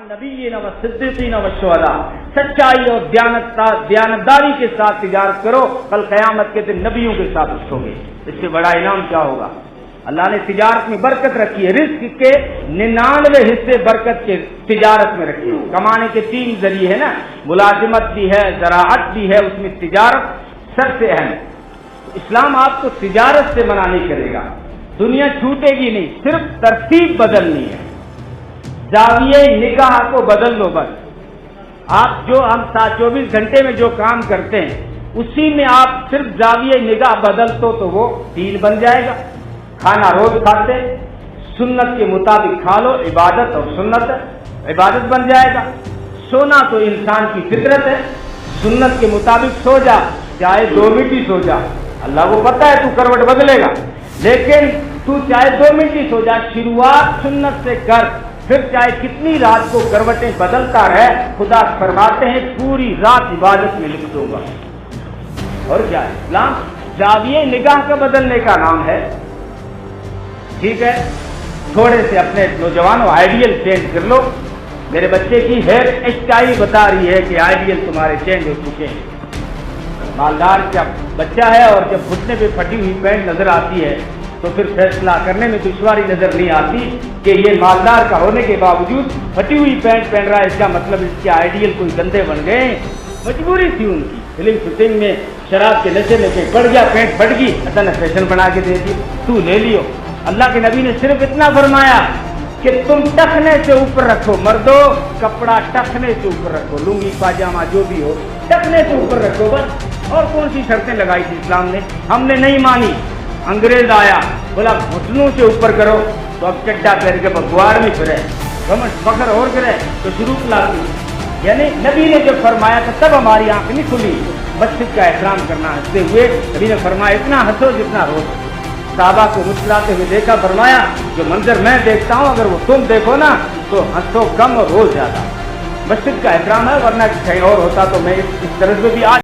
नबीय्यीन व सिद्दीकीन व शुहदा, सच्चाई और दयानतदारी के साथ तिजारत करो, कल क़यामत के दिन नबियों के साथ उठोगे। इससे बड़ा इनाम क्या होगा? अल्लाह ने तिजारत में बरकत रखी है। रिस्क के 99 हिस्से बरकत के तिजारत में रखे हैं। कमाने के 3 जरिए है ना, मुलाजिमत भी है, ज़राअत भी है, उसमें तिजारत सबसे अहम। इस्लाम आपको तिजारत से मना नहीं करेगा, दुनिया छूटेगी नहीं, सिर्फ तरतीब बदलनी है। जाविये निगाह को बदल लो बस। आप जो हम 24 घंटे में जो काम करते हैं उसी में आप सिर्फ जाविये निगाह बदल तो वो दीन बन जाएगा। खाना रोज खाते, सुन्नत के मुताबिक खा लो, इबादत और सुन्नत है, इबादत बन जाएगा। सोना तो इंसान की फितरत है, सुन्नत के मुताबिक सो जा, चाहे 2 मिनट ही सो जा। अल्लाह को पता है तू करवट बदलेगा, लेकिन तू चाहे 2 मिनट ही सो जा, शुरुआत सुन्नत से कर, फिर चाहे कितनी रात को करवटें बदलता रहे, खुदा फरमाते हैं पूरी रात इबादत में लिख दूंगा। और क्या है? इस्लाम जाविये निगाह का बदलने का नाम है। ठीक है, थोड़े से अपने नौजवानों आइडियल चेंज कर लो। मेरे बच्चे की हेयर स्टाइल बता रही है कि आइडियल तुम्हारे चेंज हो चुके हैं। मालदार का बच्चा है और जब घुटने पे फटी हुई पैंट नजर आती है तो फिर फैसला करने में दुश्वारी नजर नहीं आती कि ये मालदार का होने के बावजूद फटी हुई पैंट पहन रहा है, इसका मतलब इसके आइडियल कोई गंदे बन गए। मजबूरी थी उनकी, फिल्म शूटिंग में शराब के नशे में कहीं पड़ गया, पैंट फट गई, अचानक फैशन बना के दे दी, तू ले लियो। अल्लाह के नबी ने सिर्फ इतना फरमाया कि तुम टखने से ऊपर रखो, मर्दो कपड़ा टखने से ऊपर रखो, लुंगी पाजामा जो भी हो टखने से ऊपर रखो बस। और कौन सी शर्तें लगाई थी इस्लाम ने? हमने नहीं मानी। अंग्रेज आया, बोला घुटनों से ऊपर करो, तो अब चड्डा पहन के बगवार में फिरे, फखर और करे तो शुरू लाती। यानी नबी ने जब फरमाया तो तब हमारी आंख नहीं खुली मस्जिद का एहतराम करना। हंसते हुए नबी ने फरमाया इतना हंसो जितना रो। साहबा को मुस्कुराते हुए देखा, फरमाया जो मंजर मैं देखता हूँ अगर वो तुम देखो ना तो हंसो कम और रो ज्यादा। मस्जिद का एहतराम है, वरना कहीं और होता तो मैं इस तरह से भी आज